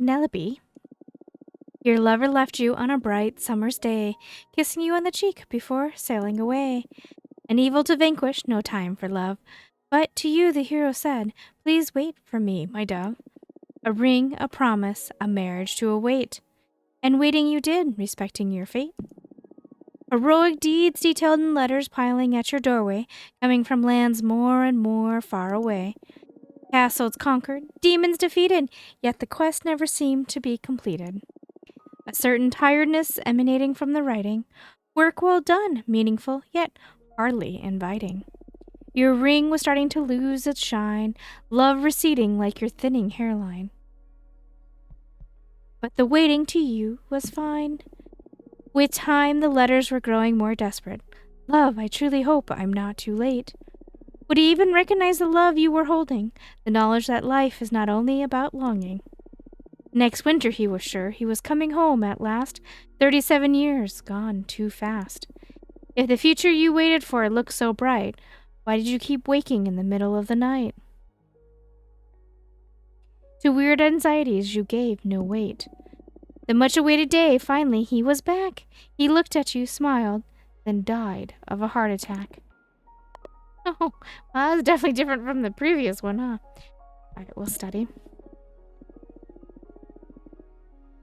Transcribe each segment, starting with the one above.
Penelope, your lover left you on a bright summer's day, kissing you on the cheek before sailing away. An evil to vanquish, no time for love. But to you the hero said, please wait for me, my dove. A ring, a promise, a marriage to await. And waiting you did, respecting your fate. Heroic deeds detailed in letters piling at your doorway, coming from lands more and more far away. Castles conquered, demons defeated, yet the quest never seemed to be completed. A certain tiredness emanating from the writing, work well done, meaningful, yet hardly inviting. Your ring was starting to lose its shine, love receding like your thinning hairline. But the waiting to you was fine. With time, the letters were growing more desperate. Love, I truly hope I'm not too late. Would he even recognize the love you were holding, the knowledge that life is not only about longing? Next winter, he was sure, he was coming home at last, 37 years, gone too fast. If the future you waited for looked so bright, why did you keep waking in the middle of the night? To weird anxieties you gave no weight. The much-awaited day, finally, he was back. He looked at you, smiled, then died of a heart attack. Oh, well, that's definitely different from the previous one, huh? Alright, we'll study.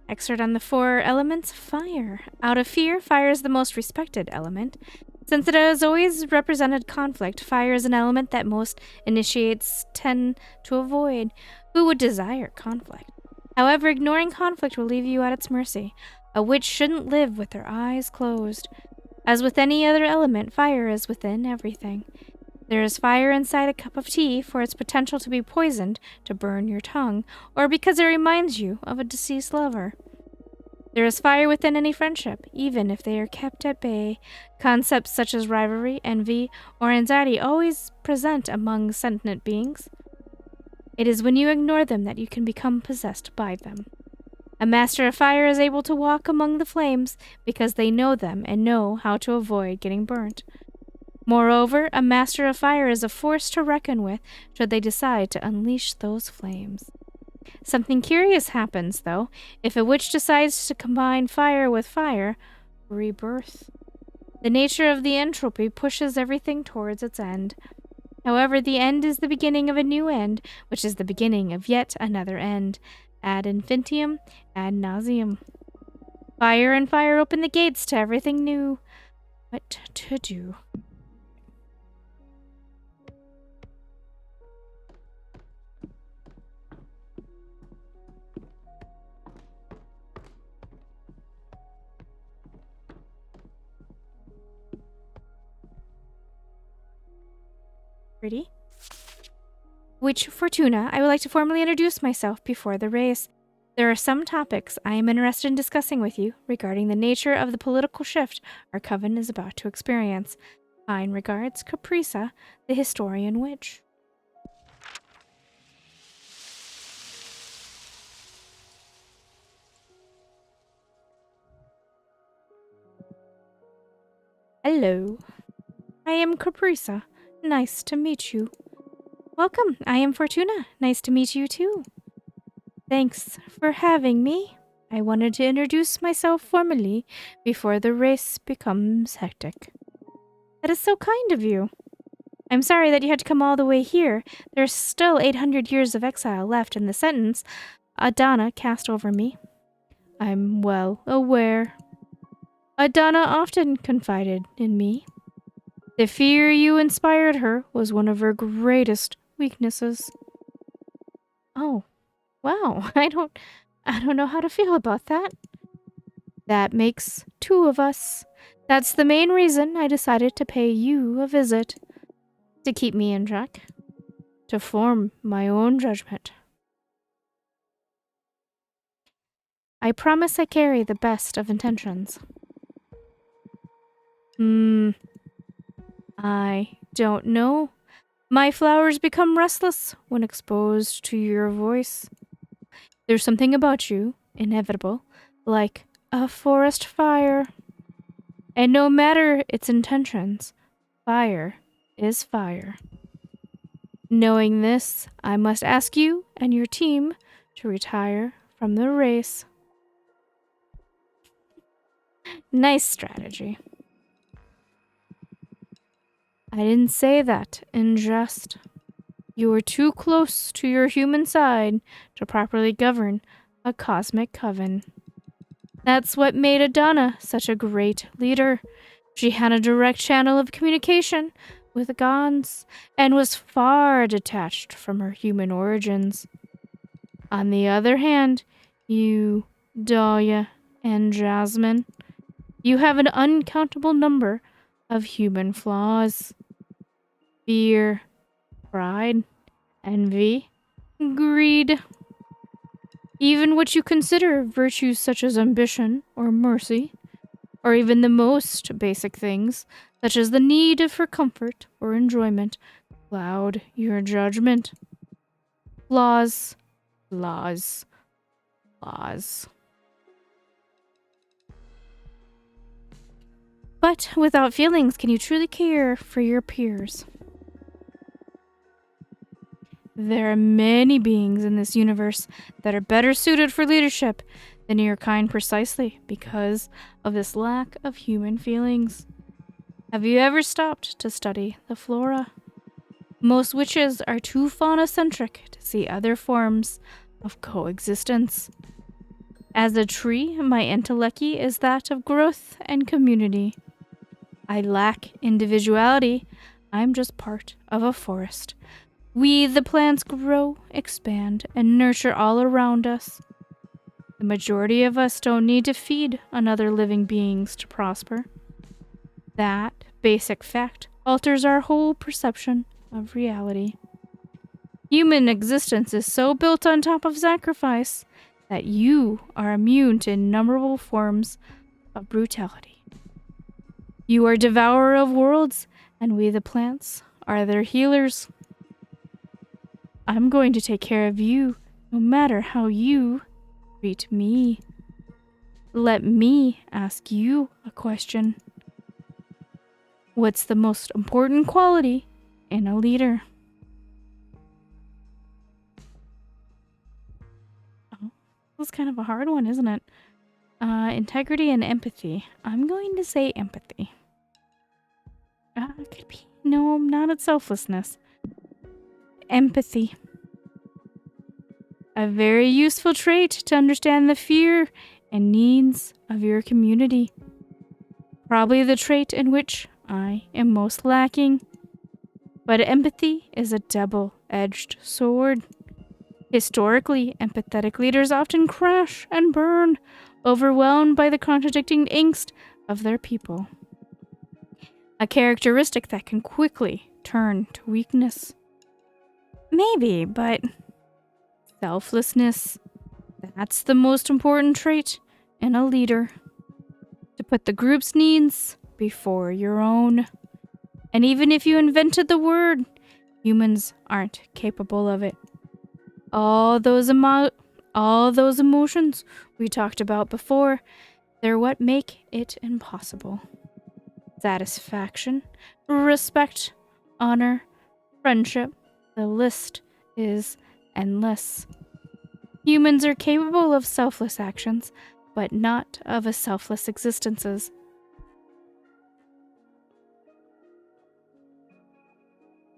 Excerpt on the 4 elements. Fire. Out of fear, fire is the most respected element. Since it has always represented conflict, fire is an element that most initiates tend to avoid. Who would desire conflict? However, ignoring conflict will leave you at its mercy. A witch shouldn't live with her eyes closed. As with any other element, fire is within everything. There is fire inside a cup of tea for its potential to be poisoned, to burn your tongue, or because it reminds you of a deceased lover. There is fire within any friendship, even if they are kept at bay. Concepts such as rivalry, envy, or anxiety always present among sentient beings. It is when you ignore them that you can become possessed by them. A master of fire is able to walk among the flames because they know them and know how to avoid getting burnt. Moreover, a master of fire is a force to reckon with should they decide to unleash those flames. Something curious happens, though, if a witch decides to combine fire with fire. Rebirth. The nature of the entropy pushes everything towards its end. However, the end is the beginning of a new end, which is the beginning of yet another end. Ad infinitum, ad nauseam. Fire and fire open the gates to everything new. What to do? Ready? Witch Fortuna, I would like to formally introduce myself before the race. There are some topics I am interested in discussing with you regarding the nature of the political shift our coven is about to experience. Kind regards, Caprisa, the historian witch. Hello. I am Caprisa. Nice to meet you. Welcome, I am Fortuna. Nice to meet you too. Thanks for having me. I wanted to introduce myself formally before the race becomes hectic. That is so kind of you. I'm sorry that you had to come all the way here. There's still 800 years of exile left in the sentence Adana cast over me. I'm well aware. Adana often confided in me. The fear you inspired her was one of her greatest weaknesses. Oh, wow. I don't know how to feel about that. That makes 2 of us. That's the main reason I decided to pay you a visit. To keep me in check. To form my own judgment. I promise I carry the best of intentions. I don't know. My flowers become restless when exposed to your voice. There's something about you, inevitable, like a forest fire. And no matter its intentions, fire is fire. Knowing this, I must ask you and your team to retire from the race. Nice strategy. I didn't say that in jest. You are too close to your human side to properly govern a cosmic coven. That's what made Adana such a great leader. She had a direct channel of communication with the gods and was far detached from her human origins. On the other hand, you, Dahlia, and Jasmine, you have an uncountable number of human flaws. Fear, pride, envy, greed. Even what you consider virtues such as ambition or mercy, or even the most basic things, such as the need for comfort or enjoyment, cloud your judgment. Flaws, flaws, flaws. But without feelings, can you truly care for your peers? There are many beings in this universe that are better suited for leadership than your kind precisely because of this lack of human feelings. Have you ever stopped to study the flora? Most witches are too fauna-centric to see other forms of coexistence. As a tree, my entelechy is that of growth and community. I lack individuality. I'm just part of a forest. We, the plants, grow, expand, and nurture all around us. The majority of us don't need to feed on other living beings to prosper. That basic fact alters our whole perception of reality. Human existence is so built on top of sacrifice that you are immune to innumerable forms of brutality. You are devourer of worlds, and we, the plants, are their healers. I'm going to take care of you, no matter how you treat me. Let me ask you a question. What's the most important quality in a leader? Oh, this is kind of a hard one, isn't it? Integrity and empathy. I'm going to say empathy. Could be. No, not at selflessness. Empathy. A very useful trait to understand the fear and needs of your community. Probably the trait in which I am most lacking. But empathy is a double-edged sword. Historically, empathetic leaders often crash and burn, overwhelmed by the contradicting angst of their people. A characteristic that can quickly turn to weakness. Maybe, but selflessness, that's the most important trait in a leader. To put the group's needs before your own. And even if you invented the word, humans aren't capable of it. All those emotions we talked about before, they're what make it impossible. Satisfaction, respect, honor, friendship, the list is endless. Humans are capable of selfless actions, but not of a selfless existences.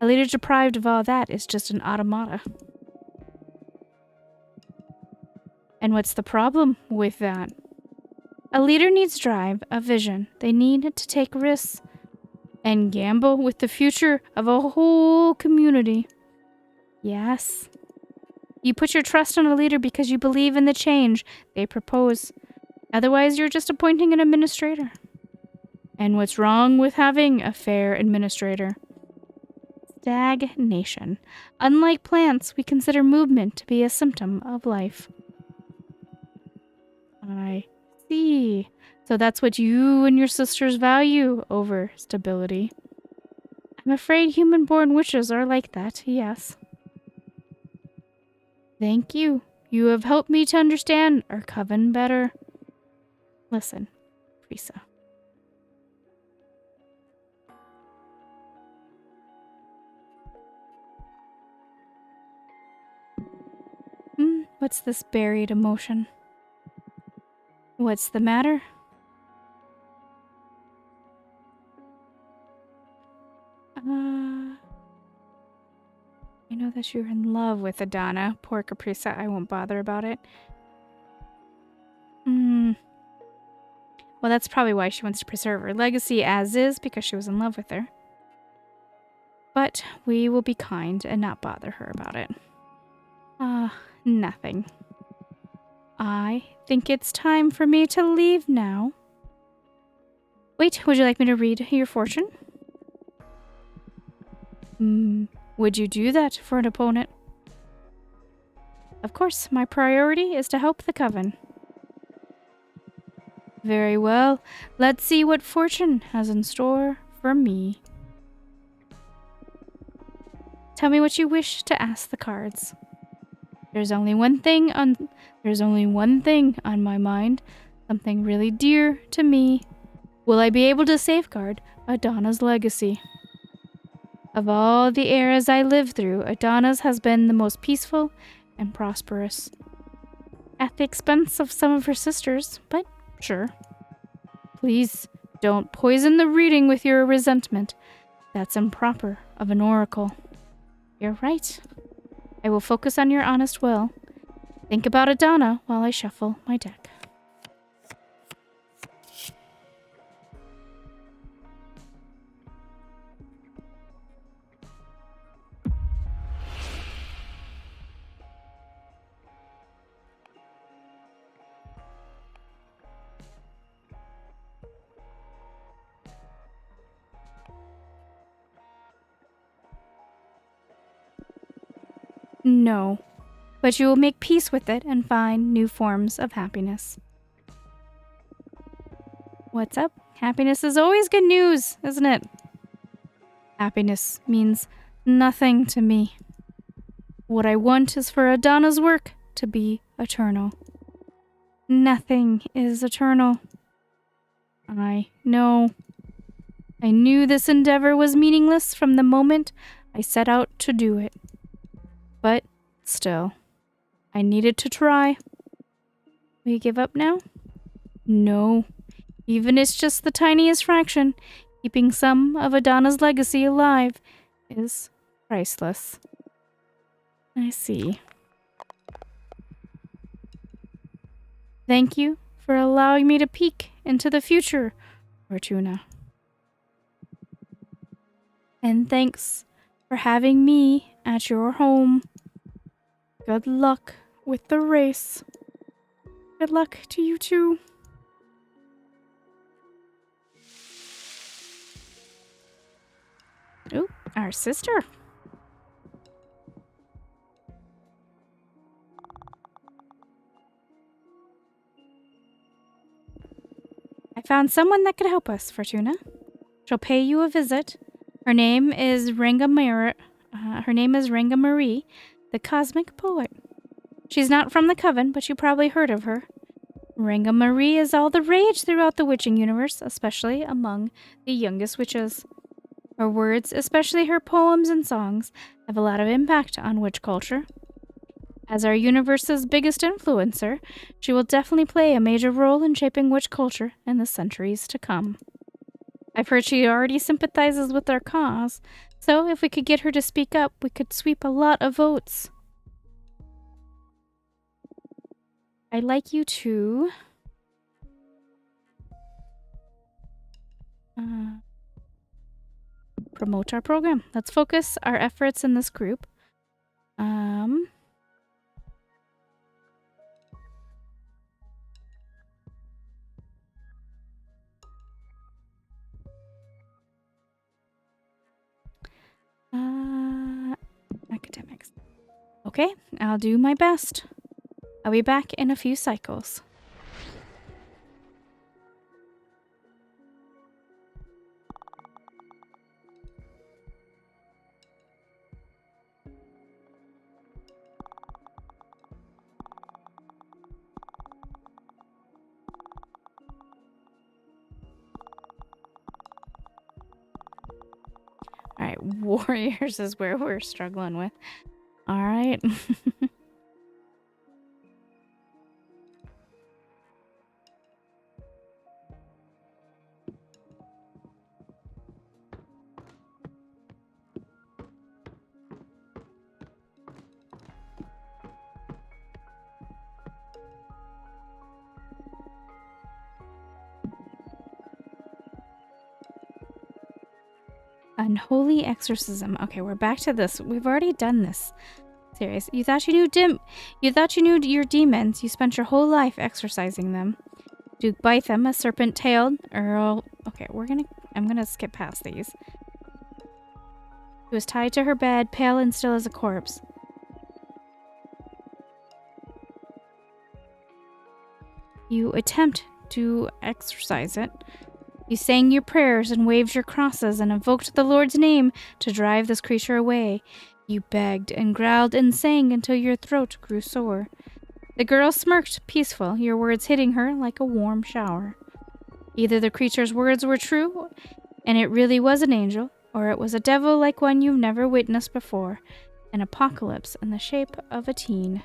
A leader deprived of all that is just an automata. And what's the problem with that? A leader needs drive, a vision. They need to take risks and gamble with the future of a whole community. Yes. You put your trust in a leader because you believe in the change they propose. Otherwise, you're just appointing an administrator. And what's wrong with having a fair administrator? Stagnation. Unlike plants, we consider movement to be a symptom of life. I see. So that's what you and your sisters value over stability. I'm afraid human-born witches are like that, yes. Thank you. You have helped me to understand our coven better. Listen, Prisa. What's this buried emotion? What's the matter? I know that you're in love with Adana. Poor Caprisa, I won't bother about it. Well, that's probably why she wants to preserve her legacy as is, because she was in love with her. But we will be kind and not bother her about it. Nothing. I think it's time for me to leave now. Wait, would you like me to read your fortune? Would you do that for an opponent? Of course, my priority is to help the coven. Very well. Let's see what fortune has in store for me. Tell me what you wish to ask the cards. There's only one thing on my mind, something really dear to me. Will I be able to safeguard Adana's legacy? Of all the eras I lived through, Adana's has been the most peaceful and prosperous. At the expense of some of her sisters, but sure. Please, don't poison the reading with your resentment. That's improper of an oracle. You're right. I will focus on your honest will. Think about Adana while I shuffle my deck. No, but you will make peace with it and find new forms of happiness. What's up? Happiness is always good news, isn't it? Happiness means nothing to me. What I want is for Adana's work to be eternal. Nothing is eternal. I know. I knew this endeavor was meaningless from the moment I set out to do it. But still, I needed to try. Will you give up now? No. Even if it's just the tiniest fraction, keeping some of Adana's legacy alive is priceless. I see. Thank you for allowing me to peek into the future, Fortuna. And thanks for having me at your home. Good luck with the race. Good luck to you too. Oh, our sister. I found someone that could help us, Fortuna. She'll pay you a visit. Her name is Ranga Marie, the cosmic poet. She's not from the coven, but you probably heard of her. Ranga Marie is all the rage throughout the witching universe, especially among the youngest witches. Her words, especially her poems and songs, have a lot of impact on witch culture. As our universe's biggest influencer, she will definitely play a major role in shaping witch culture in the centuries to come. I've heard she already sympathizes with our cause, so if we could get her to speak up, we could sweep a lot of votes. I'd like you to promote our program. Let's focus our efforts in this group. Academics. Okay, I'll do my best. I'll be back in a few cycles. Alright, warriors is where we're struggling with. Alright. Unholy exorcism. Okay, we're back to this. We've already done this. Serious. You thought you knew your demons. You spent your whole life exorcising them. Duke Bytham, a serpent-tailed Earl. Okay, I'm gonna skip past these. She was tied to her bed, pale and still as a corpse. You attempt to exorcise it. You sang your prayers and waved your crosses and invoked the Lord's name to drive this creature away. You begged and growled and sang until your throat grew sore. The girl smirked, peaceful, your words hitting her like a warm shower. Either the creature's words were true, and it really was an angel, or it was a devil like one you've never witnessed before, an apocalypse in the shape of a teen.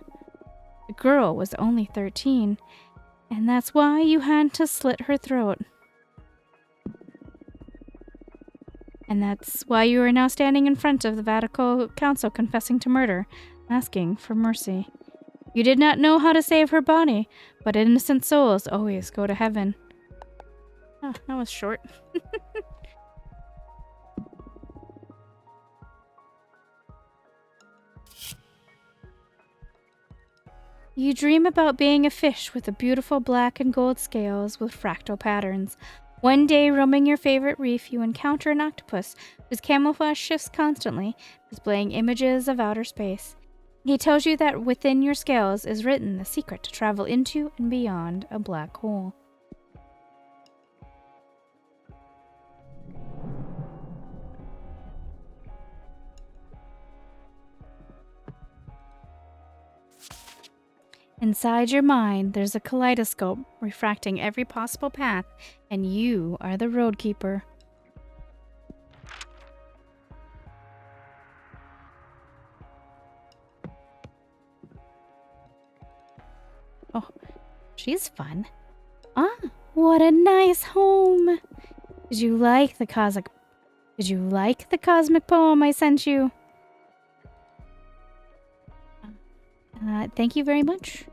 The girl was only 13, and that's why you had to slit her throat. And that's why you are now standing in front of the Vatican Council confessing to murder, asking for mercy. You did not know how to save her body, but innocent souls always go to heaven. Oh, that was short. You dream about being a fish with a beautiful black and gold scales with fractal patterns. One day, roaming your favorite reef, you encounter an octopus whose camouflage shifts constantly, displaying images of outer space. He tells you that within your scales is written the secret to travel into and beyond a black hole. Inside your mind, there's a kaleidoscope refracting every possible path, and you are the roadkeeper. Oh, she's fun. Ah, what a nice home. Did you like the cosmic poem I sent you? Thank you very much.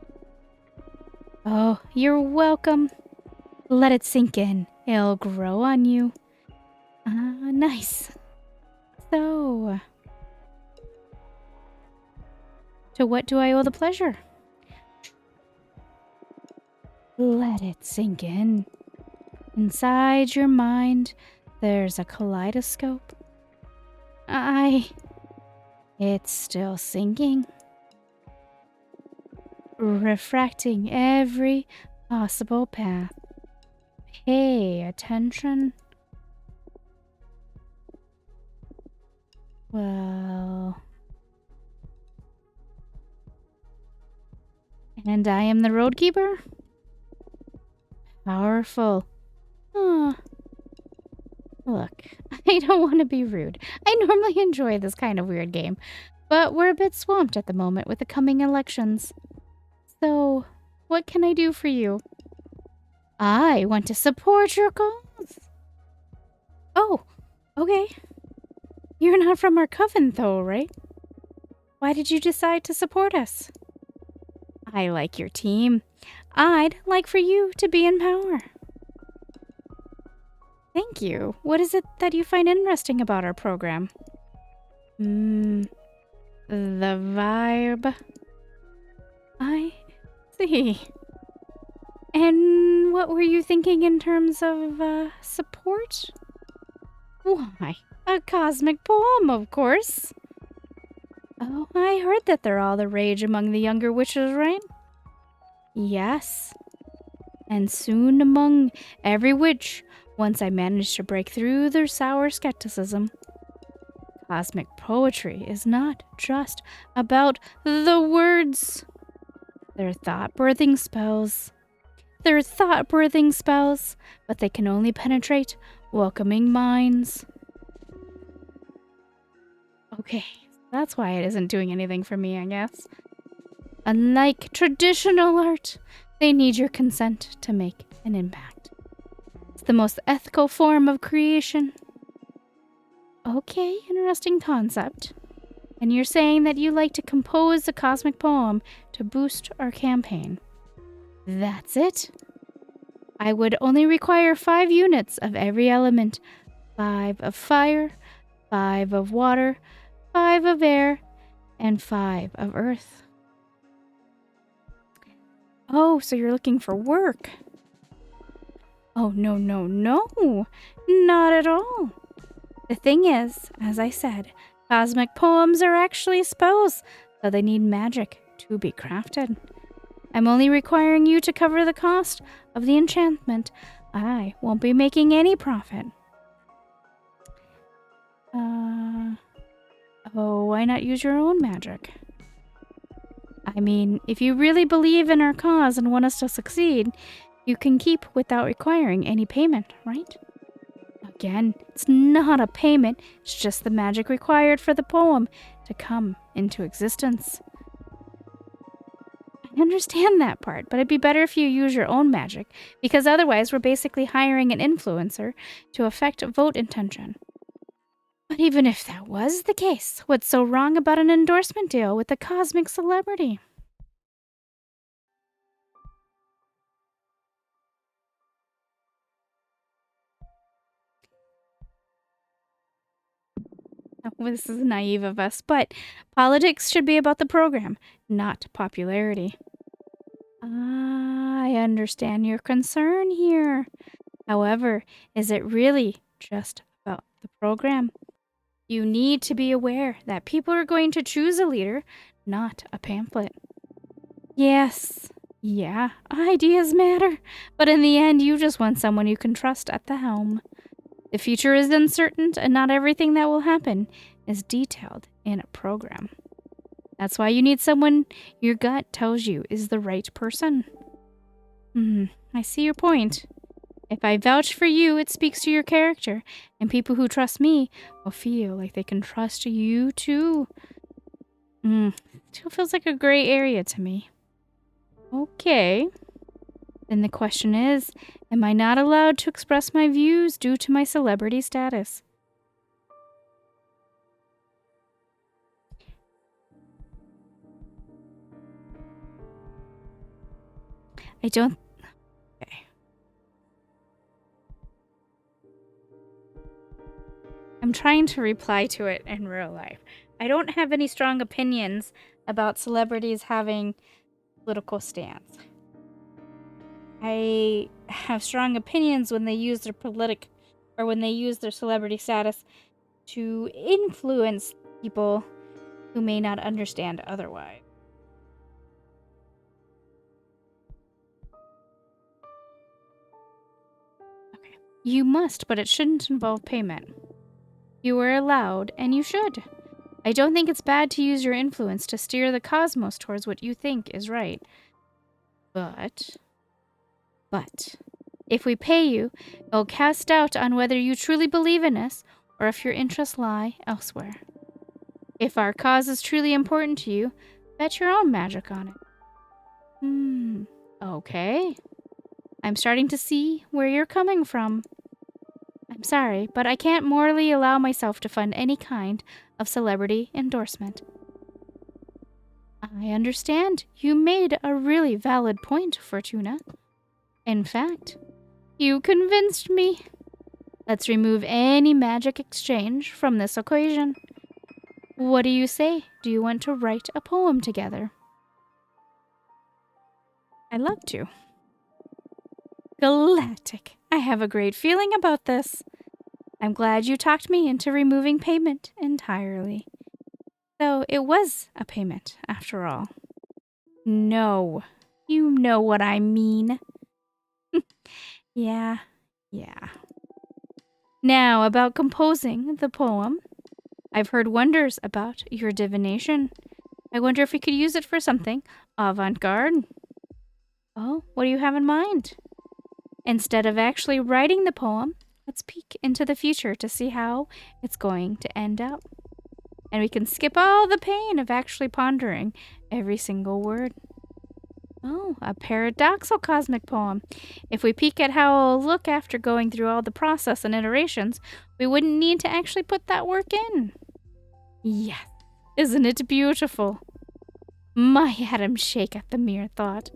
Oh, you're welcome. Let it sink in. It'll grow on you. Nice. So, to what do I owe the pleasure? Let it sink in. Inside your mind, there's a kaleidoscope. It's still sinking. Refracting every possible path. Pay attention. Well... And I am the roadkeeper? Powerful. Look, I don't want to be rude. I normally enjoy this kind of weird game, but we're a bit swamped at the moment with the coming elections. So, what can I do for you? I want to support your cause. Oh, okay. You're not from our coven, though, right? Why did you decide to support us? I like your team. I'd like for you to be in power. Thank you. What is it that you find interesting about our program? The vibe. I see. And what were you thinking in terms of, support? Why, a cosmic poem, of course. Oh, I heard that they're all the rage among the younger witches, right? Yes. And soon among every witch, once I manage to break through their sour skepticism. Cosmic poetry is not just about the words. They're thought-birthing spells. But they can only penetrate welcoming minds. Okay, that's why it isn't doing anything for me, I guess. Unlike traditional art, they need your consent to make an impact. It's the most ethical form of creation. Okay, interesting concept. And you're saying that you like to compose a cosmic poem to boost our campaign. That's it. I would only require 5 units of every element. 5 of fire, 5 of water, 5 of air, and 5 of earth. Oh, so you're looking for work. Oh, no, no, no. Not at all. The thing is, as I said, cosmic poems are actually spells, so they need magic to be crafted. I'm only requiring you to cover the cost of the enchantment. I won't be making any profit. Oh, why not use your own magic? I mean, if you really believe in our cause and want us to succeed, you can keep without requiring any payment, right? Again, it's not a payment, it's just the magic required for the poem to come into existence. I understand that part, but it'd be better if you use your own magic, because otherwise we're basically hiring an influencer to affect vote intention. But even if that was the case, what's so wrong about an endorsement deal with a cosmic celebrity? Oh, this is naive of us, but politics should be about the program, not popularity. I understand your concern here. However, is it really just about the program? You need to be aware that people are going to choose a leader, not a pamphlet. Yes, yeah, ideas matter, but in the end, you just want someone you can trust at the helm. The future is uncertain, and not everything that will happen is detailed in a program. That's why you need someone your gut tells you is the right person. I see your point. If I vouch for you, it speaks to your character, and people who trust me will feel like they can trust you too. Still feels like a gray area to me. Okay. Then the question is, am I not allowed to express my views due to my celebrity status? I don't... Okay. I'm trying to reply to it in real life. I don't have any strong opinions about celebrities having political stance. I have strong opinions when they use their when they use their celebrity status to influence people who may not understand otherwise. Okay. You must, but it shouldn't involve payment. You are allowed, and you should. I don't think it's bad to use your influence to steer the cosmos towards what you think is right. But, if we pay you, it'll cast doubt on whether you truly believe in us or if your interests lie elsewhere. If our cause is truly important to you, bet your own magic on it. Okay. I'm starting to see where you're coming from. I'm sorry, but I can't morally allow myself to fund any kind of celebrity endorsement. I understand. You made a really valid point, Fortuna. In fact, you convinced me. Let's remove any magic exchange from this equation. What do you say? Do you want to write a poem together? I'd love to. Galactic. I have a great feeling about this. I'm glad you talked me into removing payment entirely. Though it was a payment, after all. No. You know what I mean. Yeah. Now, about composing the poem. I've heard wonders about your divination. I wonder if we could use it for something avant-garde. Oh, what do you have in mind? Instead of actually writing the poem, let's peek into the future to see how it's going to end up. And we can skip all the pain of actually pondering every single word. Oh, a paradoxal cosmic poem. If we peek at how it'll look after going through all the process and iterations, we wouldn't need to actually put that work in. Yes, isn't it beautiful? My atoms shake at the mere thought.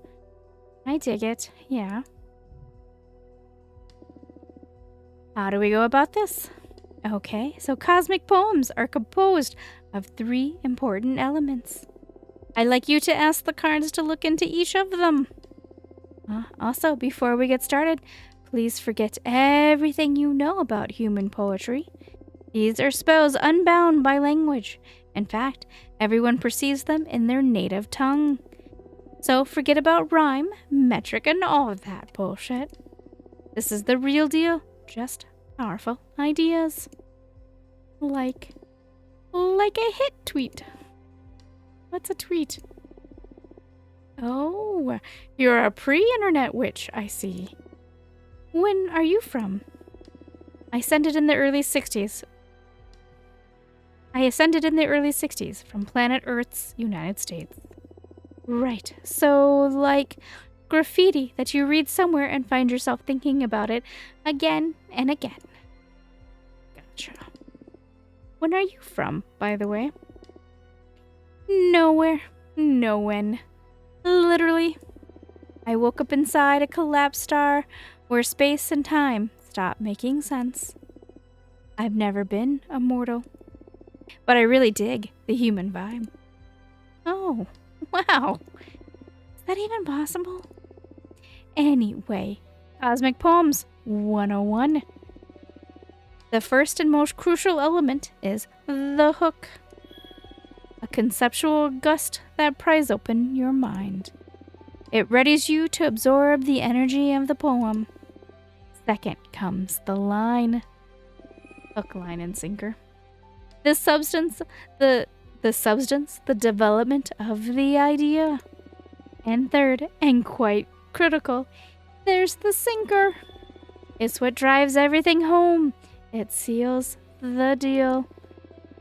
I dig it, yeah. How do we go about this? Okay, so cosmic poems are composed of 3 important elements. I'd like you to ask the cards to look into each of them. Also, before we get started, please forget everything you know about human poetry. These are spells unbound by language. In fact, everyone perceives them in their native tongue. So forget about rhyme, metric, and all of that bullshit. This is the real deal, just powerful ideas. Like a hit tweet. What's a tweet? Oh, you're a pre-internet witch, I see. When are you from? I ascended in the early 60s from planet Earth's United States. Right, so like graffiti that you read somewhere and find yourself thinking about it again and again. Gotcha. When are you from, by the way? Nowhere. No when. Literally. I woke up inside a collapsed star where space and time stop making sense. I've never been a mortal, but I really dig the human vibe. Oh, wow. Is that even possible? Anyway, Cosmic Poems 101. The first and most crucial element is the hook. A conceptual gust that pries open your mind. It readies you to absorb the energy of the poem. Second comes the line. Hook, line, and sinker. The substance, the development of the idea. And third, and quite critical, there's the sinker. It's what drives everything home. It seals the deal.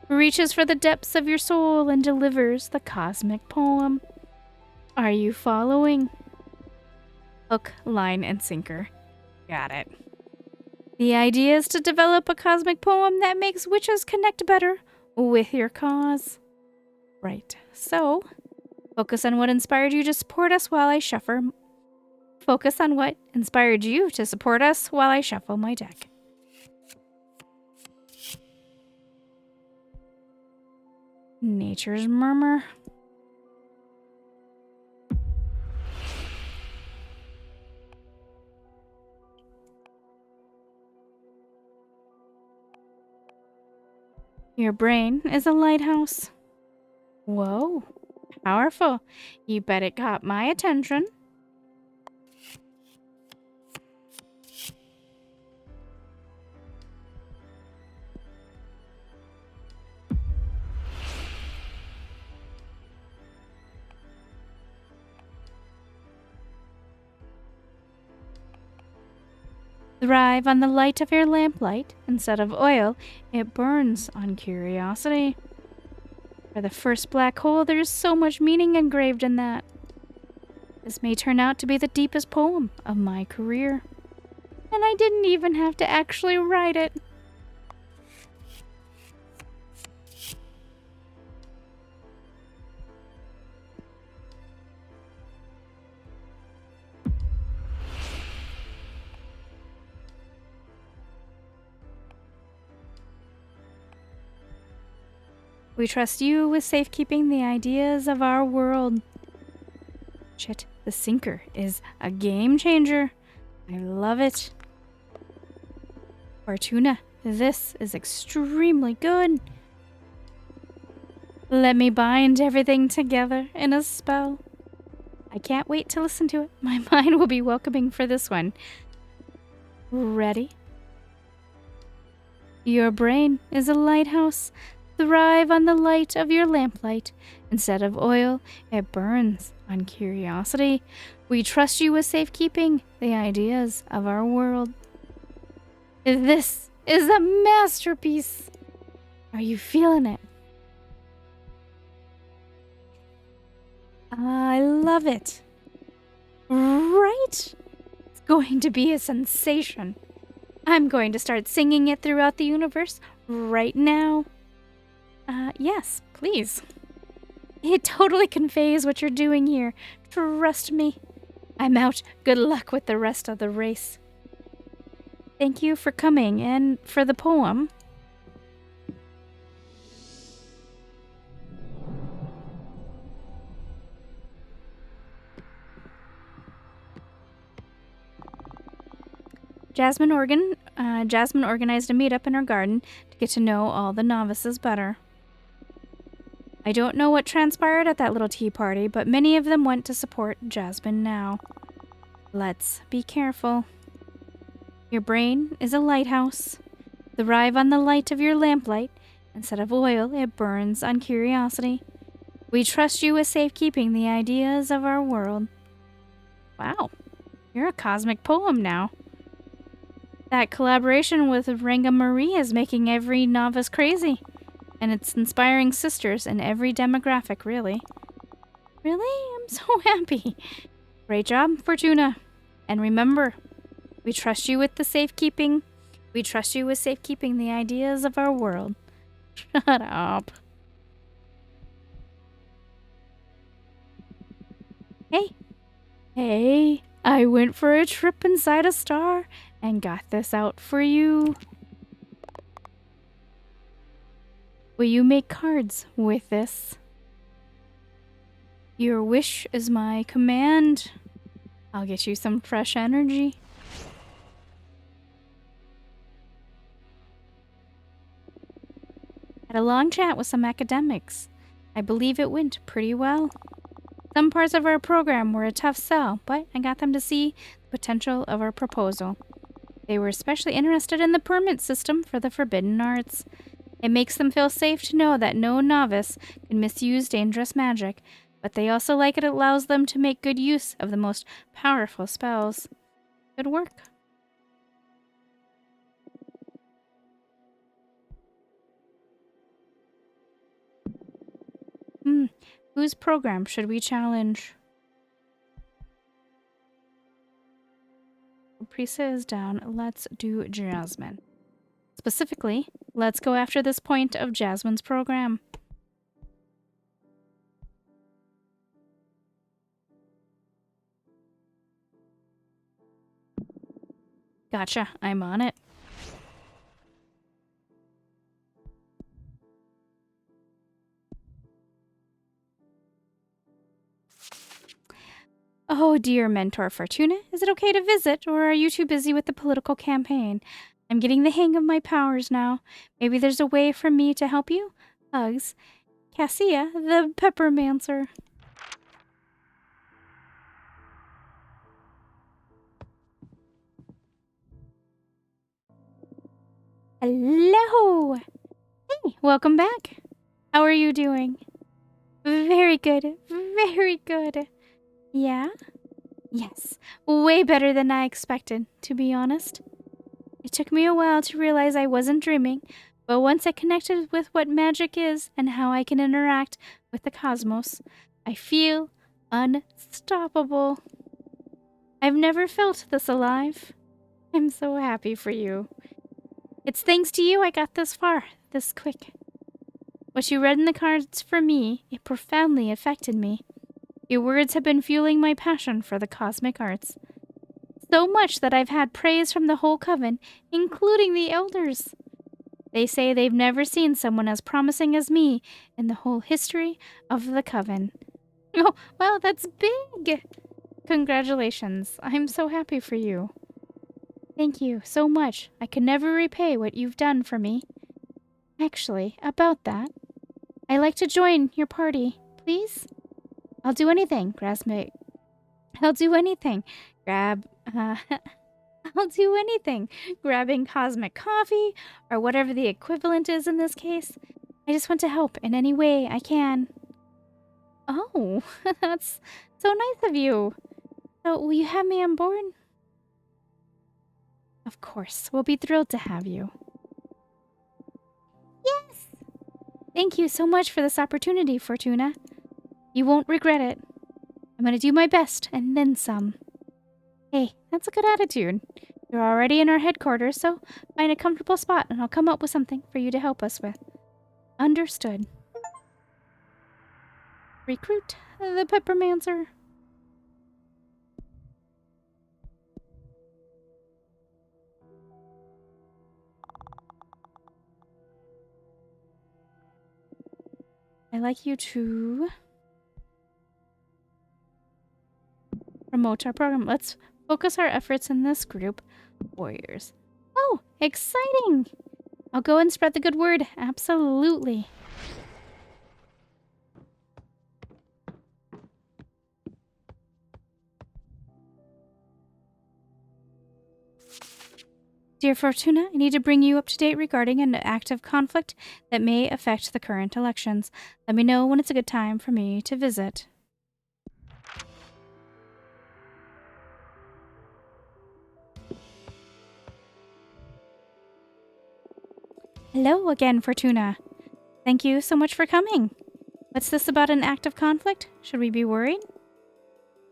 Reaches for the depths of your soul and delivers the cosmic poem. Are you following? Hook, line, and sinker. Got it. The idea is to develop a cosmic poem that makes witches connect better with your cause. Right, so focus on what inspired you to support us while I shuffle. Focus on what inspired you to support us while I shuffle my deck. Nature's Murmur. Your brain is a lighthouse. Whoa, powerful. You bet it got my attention. Thrive on the light of your lamplight. Instead of oil, it burns on curiosity. For the first black hole, there's so much meaning engraved in that. This may turn out to be the deepest poem of my career. And I didn't even have to actually write it. We trust you with safekeeping the ideas of our world. Shit, the sinker is a game changer. I love it. Fortuna, this is extremely good. Let me bind everything together in a spell. I can't wait to listen to it. My mind will be welcoming for this one. Ready? Your brain is a lighthouse. Thrive on the light of your lamplight. Instead of oil, it burns on curiosity. We trust you with safekeeping the ideas of our world. This is a masterpiece. Are you feeling it? I love it. Right? It's going to be a sensation. I'm going to start singing it throughout the universe right now. Yes, please. It totally conveys what you're doing here. Trust me. I'm out. Good luck with the rest of the race. Thank you for coming and for the poem. Jasmine organized a meetup in her garden to get to know all the novices better. I don't know what transpired at that little tea party, but many of them went to support Jasmine now. Let's be careful. Your brain is a lighthouse. Thrive on the light of your lamplight. Instead of oil, it burns on curiosity. We trust you with safekeeping the ideas of our world. Wow, you're a cosmic poem now. That collaboration with Ranga Marie is making every novice crazy. And it's inspiring sisters in every demographic, really. Really? I'm so happy. Great job, Fortuna. And remember, we trust you with safekeeping the ideas of our world. Shut up. Hey. Hey, I went for a trip inside a star and got this out for you. Will you make cards with this? Your wish is my command. I'll get you some fresh energy. Had a long chat with some academics. I believe it went pretty well. Some parts of our program were a tough sell, but I got them to see the potential of our proposal. They were especially interested in the permit system for the forbidden arts. It makes them feel safe to know that no novice can misuse dangerous magic, but they also like it allows them to make good use of the most powerful spells. Good work. Whose program should we challenge? Prisa is down. Let's do Jasmine. Specifically, let's go after this point of Jasmine's program. Gotcha, I'm on it. Oh dear, Mentor Fortuna, is it okay to visit, or are you too busy with the political campaign? I'm getting the hang of my powers now. Maybe there's a way for me to help you? Hugs. Cassia, the Peppermancer. Hello! Hey, welcome back. How are you doing? Very good. Very good. Yeah? Yes. Way better than I expected, to be honest. It took me a while to realize I wasn't dreaming, but once I connected with what magic is and how I can interact with the cosmos, I feel unstoppable. I've never felt this alive. I'm so happy for you. It's thanks to you I got this far, this quick. What you read in the cards for me, it profoundly affected me. Your words have been fueling my passion for the cosmic arts. So much that I've had praise from the whole coven, including the elders. They say they've never seen someone as promising as me in the whole history of the coven. Oh, wow, that's big! Congratulations. I'm so happy for you. Thank you so much. I can never repay what you've done for me. Actually, about that, I'd like to join your party, please? I'll do anything, I'll do anything. I'll do anything. Grabbing cosmic coffee, or whatever the equivalent is in this case. I just want to help in any way I can. Oh, that's so nice of you. So, will you have me on board? Of course, we'll be thrilled to have you. Yes! Thank you so much for this opportunity, Fortuna. You won't regret it. I'm gonna do my best, and then some. Hey, that's a good attitude. You're already in our headquarters, so find a comfortable spot and I'll come up with something for you to help us with. Understood. Recruit the Peppermancer. I'd like you to promote our program. Let's focus our efforts in this group. Warriors. Oh, exciting! I'll go and spread the good word. Absolutely. Dear Fortuna, I need to bring you up to date regarding an active conflict that may affect the current elections. Let me know when it's a good time for me to visit. Hello again, Fortuna. Thank you so much for coming. What's this about an active conflict? Should we be worried?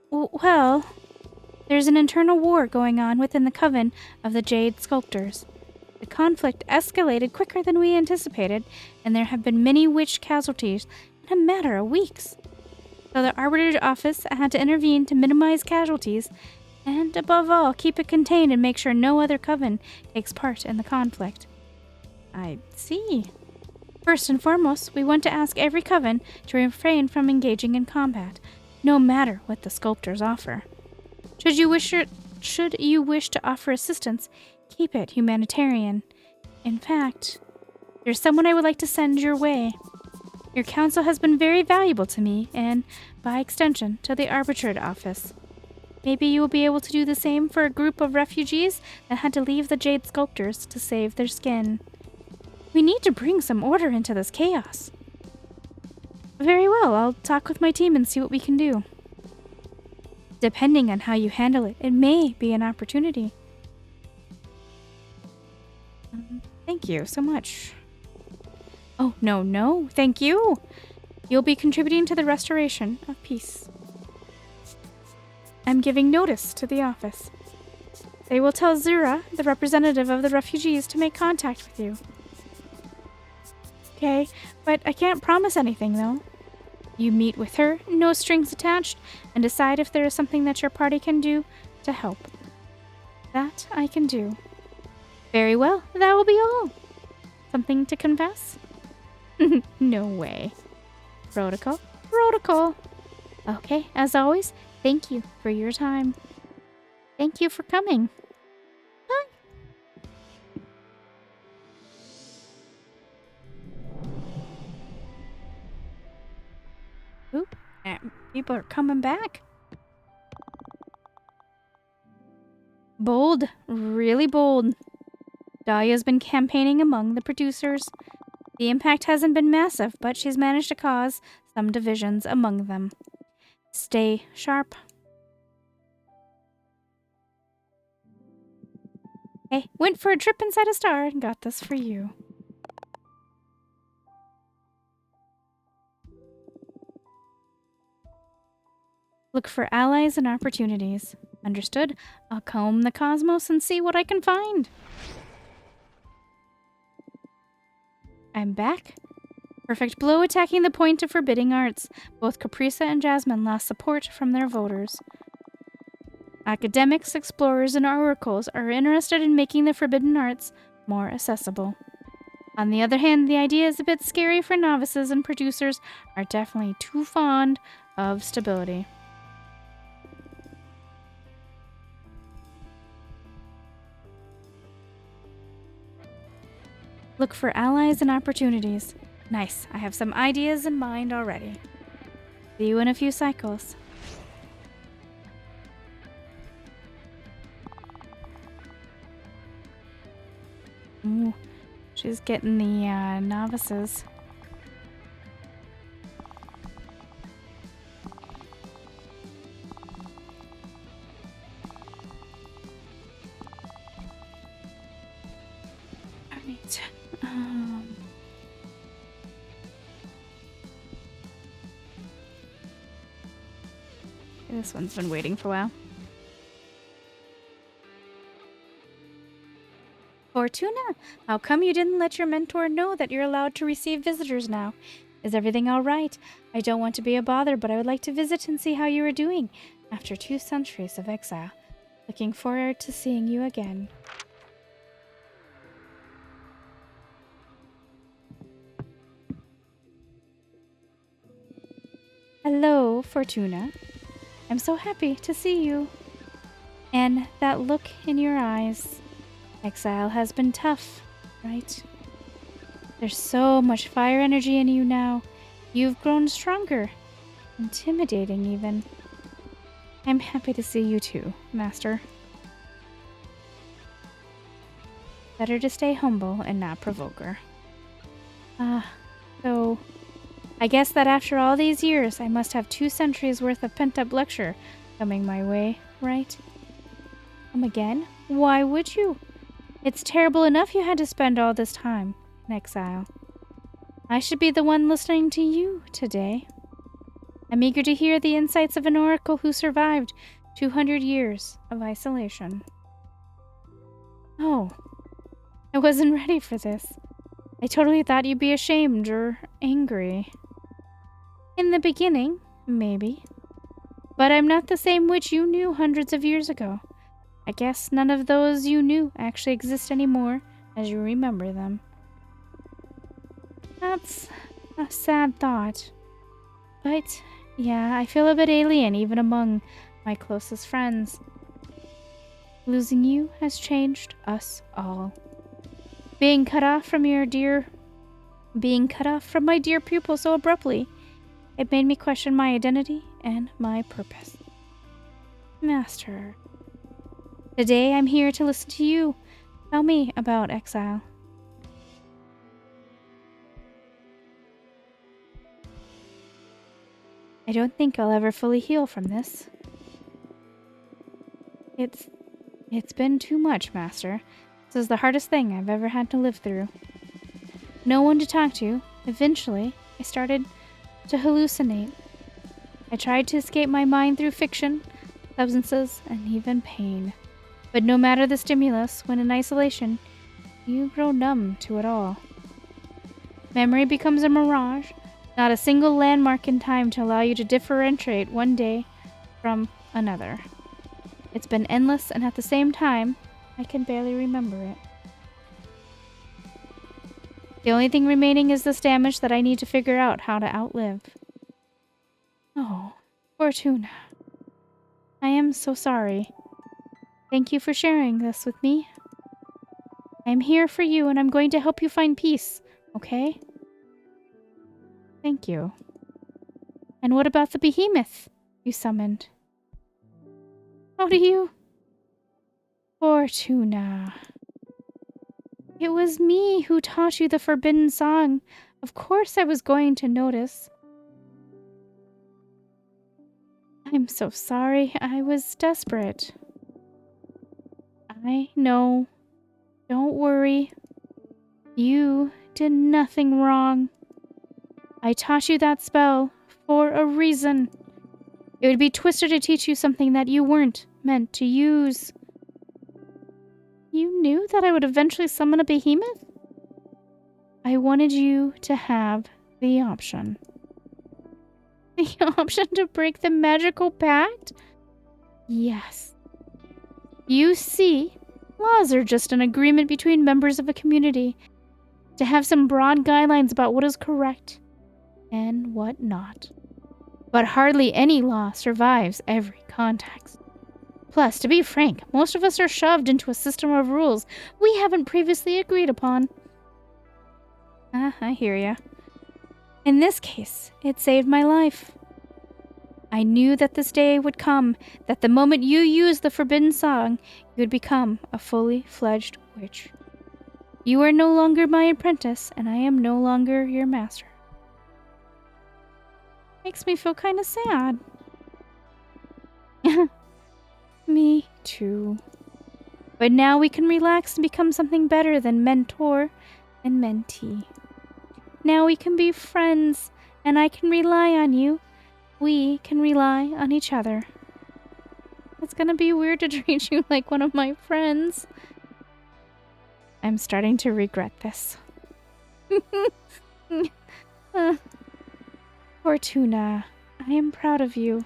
Well, there's an internal war going on within the coven of the Jade Sculptors. The conflict escalated quicker than we anticipated, and there have been many witch casualties in a matter of weeks. So the Arbiter's office had to intervene to minimize casualties, and above all, keep it contained and make sure no other coven takes part in the conflict. I see. First and foremost, we want to ask every coven to refrain from engaging in combat, no matter what the sculptors offer. Should you wish to offer assistance, keep it humanitarian. In fact, there's someone I would like to send your way. Your counsel has been very valuable to me and, by extension, to the Arbitrage office. Maybe you will be able to do the same for a group of refugees that had to leave the Jade Sculptors to save their skin. We need to bring some order into this chaos. Very well, I'll talk with my team and see what we can do. Depending on how you handle it, it may be an opportunity. Thank you so much. Oh, no, thank you. You'll be contributing to the restoration of peace. I'm giving notice to the office. They will tell Zura, the representative of the refugees, to make contact with you. Okay, but I can't promise anything, though. You meet with her, no strings attached, and decide if there is something that your party can do to help. That I can do. Very well, that will be all. Something to confess? No way. Protocol? Protocol. Okay, as always, thank you for your time. Thank you for coming. Bye. Oop, people are coming back. Bold, really bold. Dahlia's been campaigning among the producers. The impact hasn't been massive, but she's managed to cause some divisions among them. Stay sharp. Hey, went for a trip inside a star and got this for you. Look for allies and opportunities. Understood? I'll comb the cosmos and see what I can find. I'm back. Perfect blow attacking the point of forbidding arts. Both Caprisa and Jasmine lost support from their voters. Academics, explorers, and oracles are interested in making the forbidden arts more accessible. On the other hand, the idea is a bit scary for novices, and producers are definitely too fond of stability. Look for allies and opportunities. Nice, I have some ideas in mind already. See you in a few cycles. Ooh, she's getting the novices. Alright. This one's been waiting for a while. Fortuna, how come you didn't let your mentor know that you're allowed to receive visitors now? Is everything all right? I don't want to be a bother, but I would like to visit and see how you are doing after 2 centuries of exile. Looking forward to seeing you again. Hello, Fortuna. I'm so happy to see you. And that look in your eyes. Exile has been tough, right? There's so much fire energy in you now. You've grown stronger. Intimidating, even. I'm happy to see you too, Master. Better to stay humble and not provoke her. So I guess that after all these years, I must have 2 centuries worth of pent-up lecture coming my way, right? Come again? Why would you? It's terrible enough you had to spend all this time in exile. I should be the one listening to you today. I'm eager to hear the insights of an oracle who survived 200 years of isolation. Oh, I wasn't ready for this. I totally thought you'd be ashamed or angry. In the beginning, maybe. But I'm not the same witch you knew hundreds of years ago. I guess none of those you knew actually exist anymore as you remember them. That's a sad thought. But, yeah, I feel a bit alien even among my closest friends. Losing you has changed us all. Being cut off from my dear pupil so abruptly, it made me question my identity and my purpose. Master, today I'm here to listen to you. Tell me about exile. I don't think I'll ever fully heal from this. It's been too much, Master. This is the hardest thing I've ever had to live through. No one to talk to. Eventually, I started to hallucinate. I tried to escape my mind through fiction, substances, and even pain. But no matter the stimulus, when in isolation, you grow numb to it all. Memory becomes a mirage, not a single landmark in time to allow you to differentiate one day from another. It's been endless, and at the same time, I can barely remember it. The only thing remaining is this damage that I need to figure out how to outlive. Oh, Fortuna. I am so sorry. Thank you for sharing this with me. I'm here for you, and I'm going to help you find peace, okay? Thank you. And what about the behemoth you summoned? How do you... Fortuna. It was me who taught you the forbidden song. Of course I was going to notice. I'm so sorry. I was desperate. I know. Don't worry. You did nothing wrong. I taught you that spell for a reason. It would be twisted to teach you something that you weren't meant to use. You knew that I would eventually summon a behemoth? I wanted you to have the option. The option to break the magical pact? Yes. You see, laws are just an agreement between members of a community to have some broad guidelines about what is correct and what not. But hardly any law survives every context. Plus, to be frank, most of us are shoved into a system of rules we haven't previously agreed upon. I hear ya. In this case, it saved my life. I knew that this day would come, that the moment you used the forbidden song, you would become a fully fledged witch. You are no longer my apprentice, and I am no longer your master. Makes me feel kind of sad. Me too. But now we can relax and become something better than mentor and mentee. Now we can be friends, and I can rely on you. We can rely on each other. It's gonna be weird to treat you like one of my friends. I'm starting to regret this. Fortuna, I am proud of you.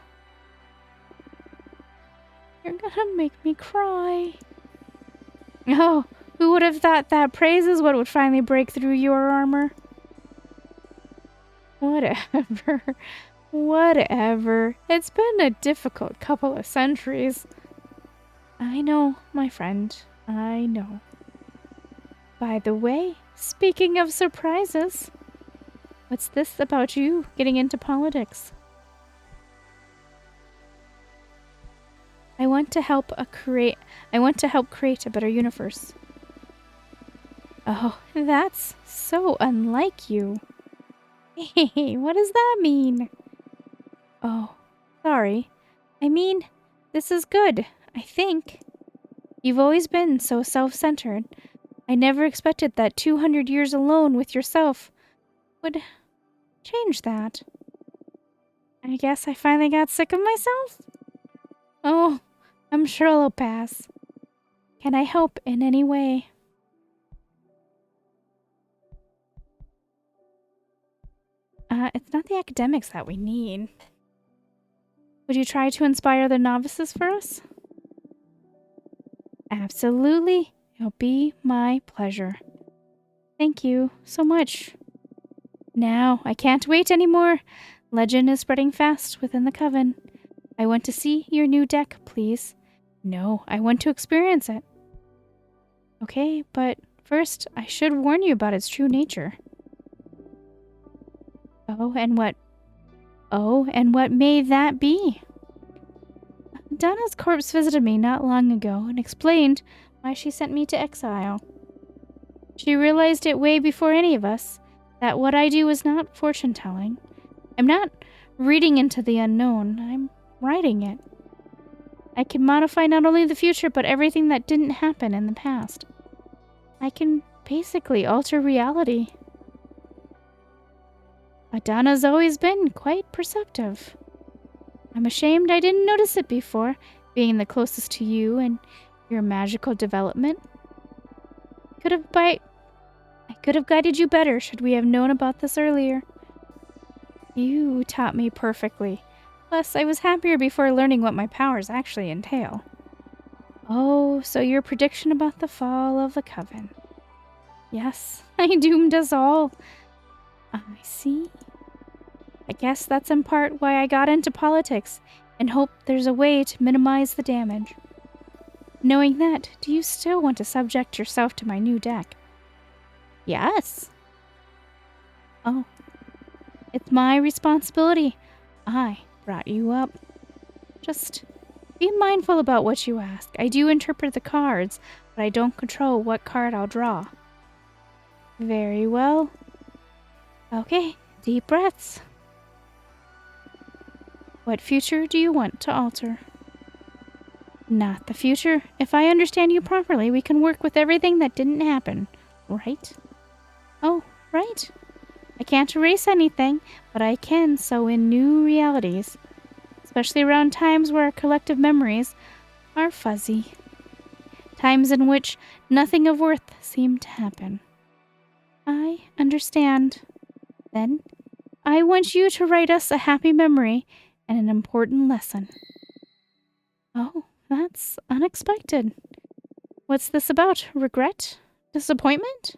You're gonna make me cry. Oh, who would have thought that praise is what would finally break through your armor? Whatever. Whatever. It's been a difficult couple of centuries. I know, my friend. I know. By the way, speaking of surprises, what's this about you getting into politics? I want to help create a better universe. Oh, that's so unlike you. Hey, what does that mean? Oh, sorry. I mean, this is good, I think. You've always been so self-centered. I never expected that 200 years alone with yourself would change that. I guess I finally got sick of myself? Oh, I'm sure I'll pass. Can I help in any way? It's not the academics that we need. Would you try to inspire the novices for us? Absolutely. It'll be my pleasure. Thank you so much. Now, I can't wait anymore. Legend is spreading fast within the coven. I want to see your new deck, please. No, I want to experience it. Okay, but first, I should warn you about its true nature. Oh, and what may that be? Donna's corpse visited me not long ago and explained why she sent me to exile. She realized it way before any of us, that what I do is not fortune-telling. I'm not reading into the unknown, I'm writing it. I can modify not only the future, but everything that didn't happen in the past. I can basically alter reality. Adana's always been quite perceptive. I'm ashamed I didn't notice it before, being the closest to you and your magical development. I could have guided you better should we have known about this earlier. You taught me perfectly. Plus, I was happier before learning what my powers actually entail. Oh, so your prediction about the fall of the Coven. Yes, I doomed us all. I see. I guess that's in part why I got into politics, and hope there's a way to minimize the damage. Knowing that, do you still want to subject yourself to my new deck? Yes. Oh, it's my responsibility. I brought you up. Just be mindful about what you ask. I do interpret the cards, but I don't control what card I'll draw. Very well. Okay, deep breaths. What future do you want to alter? Not the future. If I understand you properly, we can work with everything that didn't happen, right? Oh, right. I can't erase anything, but I can sew in new realities, especially around times where our collective memories are fuzzy. Times in which nothing of worth seemed to happen. I understand. Then, I want you to write us a happy memory and an important lesson. Oh, that's unexpected. What's this about? Regret? Disappointment?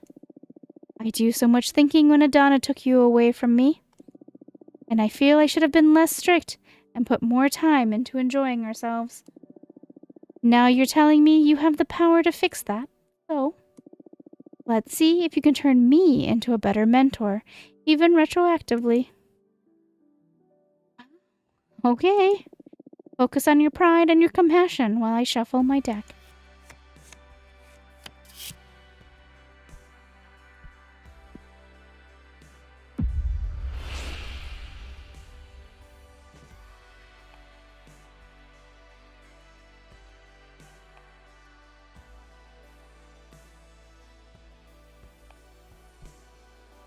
I do so much thinking when Adana took you away from me. And I feel I should have been less strict and put more time into enjoying ourselves. Now you're telling me you have the power to fix that, so let's see if you can turn me into a better mentor, even retroactively. Okay. Focus on your pride and your compassion while I shuffle my deck.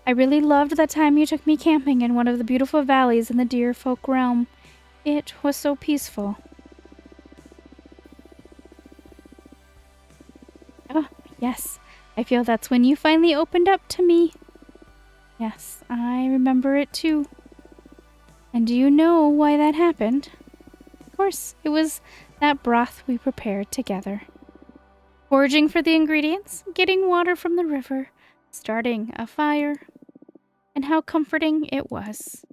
I really loved that time you took me camping in one of the beautiful valleys in the deer folk realm. It was so peaceful. Oh, yes. I feel that's when you finally opened up to me. Yes, I remember it too. And do you know why that happened? Of course, it was that broth we prepared together. Foraging for the ingredients, getting water from the river, starting a fire, and how comforting it was.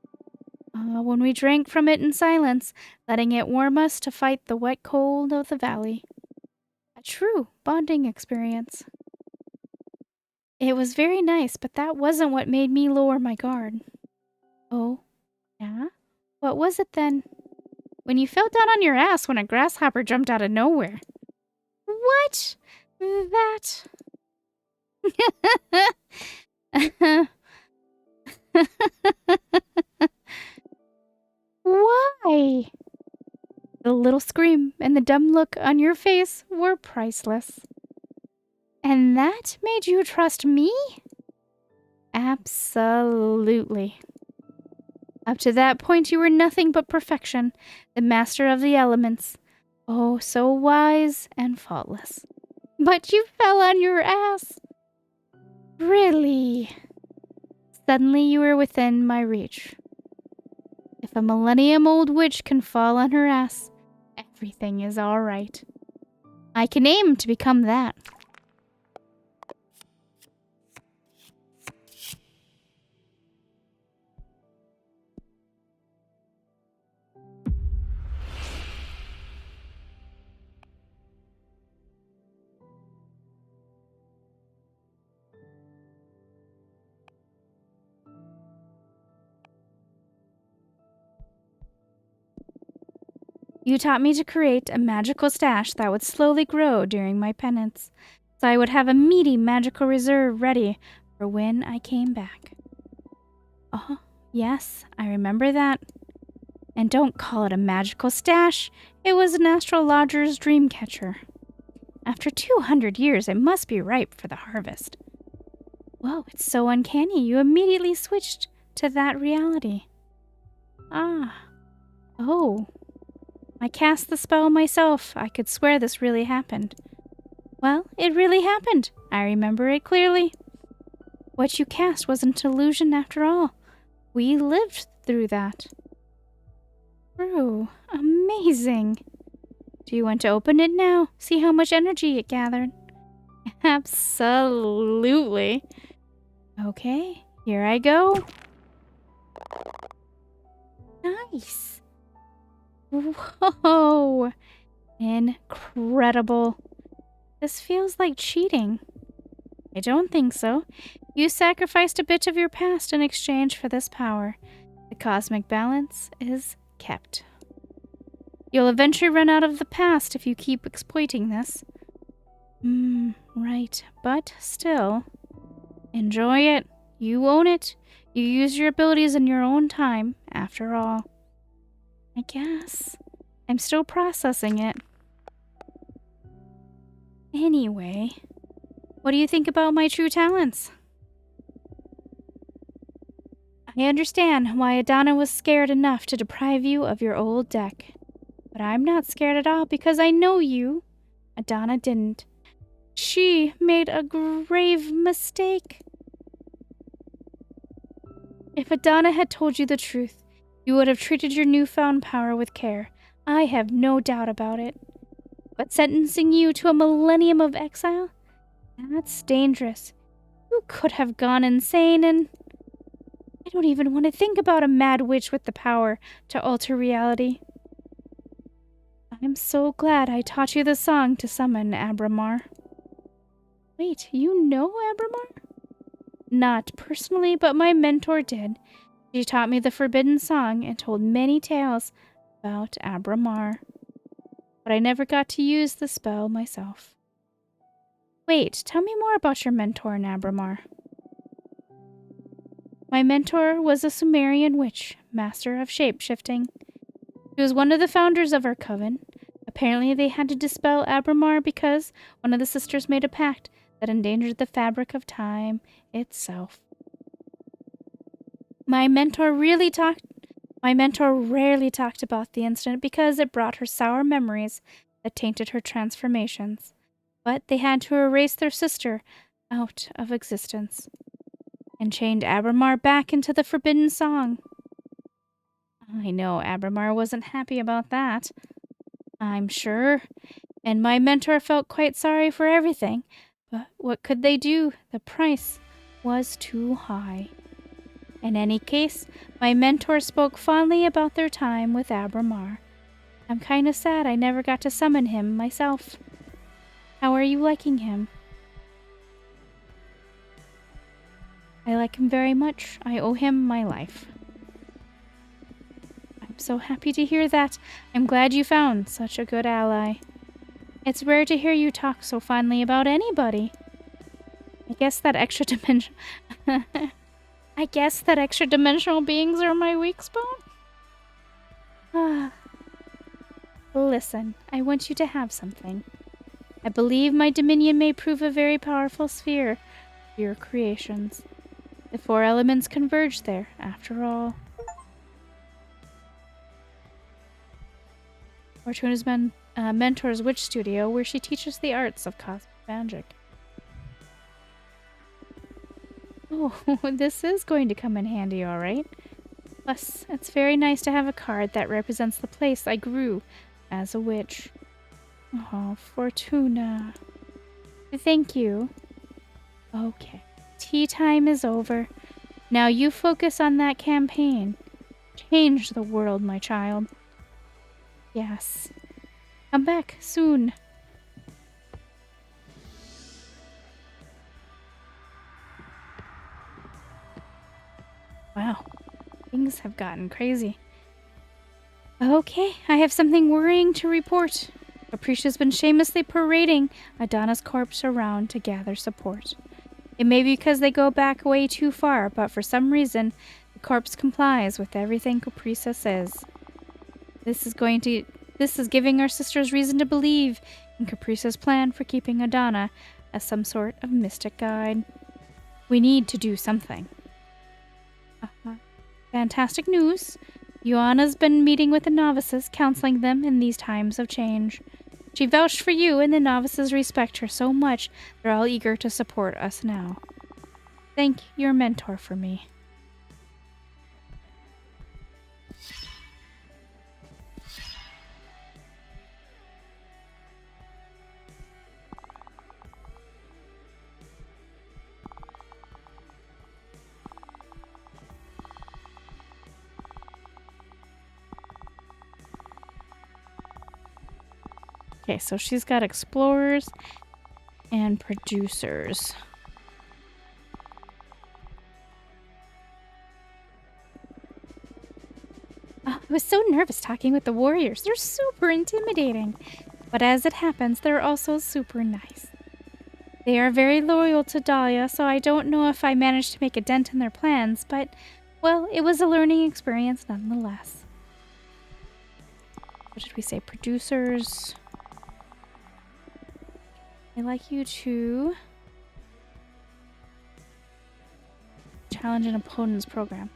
When we drank from it in silence, letting it warm us to fight the wet cold of the valley. true bonding experience. It was very nice, but that wasn't what made me lower my guard. Oh, yeah? What was it then? When you fell down on your ass when a grasshopper jumped out of nowhere. What? That... Why? The little scream and the dumb look on your face were priceless. And that made you trust me? Absolutely. Up to that point, you were nothing but perfection, the master of the elements. Oh, so wise and faultless. But you fell on your ass. Really? Suddenly you were within my reach. If a millennium-old witch can fall on her ass, everything is all right. I can aim to become that. You taught me to create a magical stash that would slowly grow during my penance, so I would have a meaty magical reserve ready for when I came back. Oh, yes, I remember that. And don't call it a magical stash. It was an astrologer's dream catcher. After 200 years, it must be ripe for the harvest. Whoa, it's so uncanny. You immediately switched to that reality. Ah. Oh. I cast the spell myself. I could swear this really happened. Well, it really happened. I remember it clearly. What you cast wasn't an illusion after all. We lived through that. True. Amazing. Do you want to open it now? See how much energy it gathered? Absolutely. Okay, here I go. Nice. Whoa! Incredible. This feels like cheating. I don't think so. You sacrificed a bit of your past in exchange for this power. The cosmic balance is kept. You'll eventually run out of the past if you keep exploiting this. Right. But still, enjoy it. You own it. You use your abilities in your own time, after all. I guess. I'm still processing it. Anyway, what do you think about my true talents? I understand why Adana was scared enough to deprive you of your old deck. But I'm not scared at all because I know you. Adana didn't. She made a grave mistake. If Adana had told you the truth, you would have treated your newfound power with care. I have no doubt about it. But sentencing you to a millennium of exile? That's dangerous. You could have gone insane and... I don't even want to think about a mad witch with the power to alter reality. I'm so glad I taught you the song to summon Abramar. Wait, you know Abramar? Not personally, but my mentor did. She taught me the forbidden song and told many tales about Abramar. But I never got to use the spell myself. Wait, tell me more about your mentor in Abramar. My mentor was a Sumerian witch, master of shape-shifting. She was one of the founders of our coven. Apparently they had to dispel Abramar because one of the sisters made a pact that endangered the fabric of time itself. My mentor rarely talked about the incident because it brought her sour memories that tainted her transformations. But they had to erase their sister out of existence and chained Abramar back into the forbidden song. I know Abramar wasn't happy about that, I'm sure, and my mentor felt quite sorry for everything, but what could they do? The price was too high. In any case, my mentor spoke fondly about their time with Abramar. I'm kind of sad I never got to summon him myself. How are you liking him? I like him very much. I owe him my life. I'm so happy to hear that. I'm glad you found such a good ally. It's rare to hear you talk so fondly about anybody. I guess that extra dimension... I guess that extra dimensional beings are my weak spot? Ah. Listen, I want you to have something. I believe my dominion may prove a very powerful sphere for your creations. The 4 elements converge there, after all. Fortuna's mentor's witch studio, where she teaches the arts of cosmic magic. Oh, this is going to come in handy, all right. Plus, it's very nice to have a card that represents the place I grew as a witch. Oh, Fortuna. Thank you. Okay, tea time is over. Now you focus on that campaign. Change the world, my child. Yes. Come back soon. Wow. Things have gotten crazy. Okay, I have something worrying to report. Capricia's been shamelessly parading Adana's corpse around to gather support. It may be because they go back way too far, but for some reason, the corpse complies with everything Capricia says. This is giving our sisters reason to believe in Capricia's plan for keeping Adana as some sort of mystic guide. We need to do something. Fantastic news. Ioanna's been meeting with the novices, counseling them in these times of change. She vouched for you, and the novices respect her so much they're all eager to support us now. Thank your mentor for me. Okay, so she's got explorers and producers. I was so nervous talking with the warriors. They're super intimidating. But as it happens, they're also super nice. They are very loyal to Dahlia, so I don't know if I managed to make a dent in their plans, but, well, it was a learning experience nonetheless. What did we say? Producers. I'd like you to challenge an opponent's program.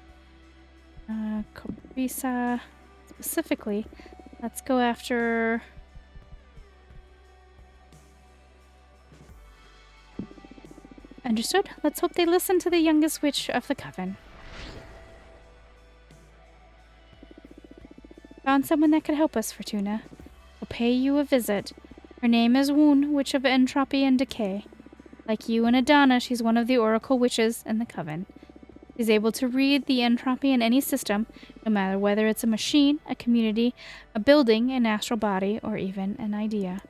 Caprisa, specifically, let's go after... Understood. Let's hope they listen to the youngest witch of the coven. Found someone that could help us, Fortuna. We'll pay you a visit. Her name is Woon, Witch of Entropy and Decay. Like you and Adana, she's one of the Oracle Witches in the coven. She's able to read the entropy in any system, no matter whether it's a machine, a community, a building, an astral body, or even an idea.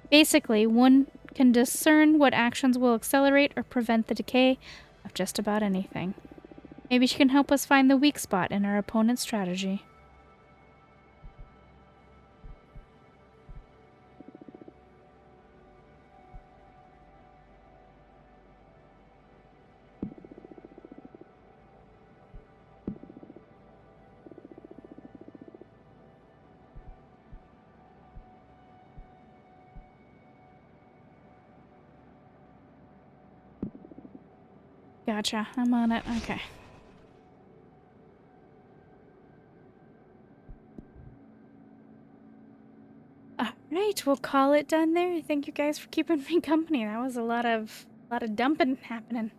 Basically, one can discern what actions will accelerate or prevent the decay of just about anything. Maybe she can help us find the weak spot in our opponent's strategy. Gotcha. I'm on it. Okay. Alright, we'll call it done there. Thank you guys for keeping me company. That was a lot of dumping happening.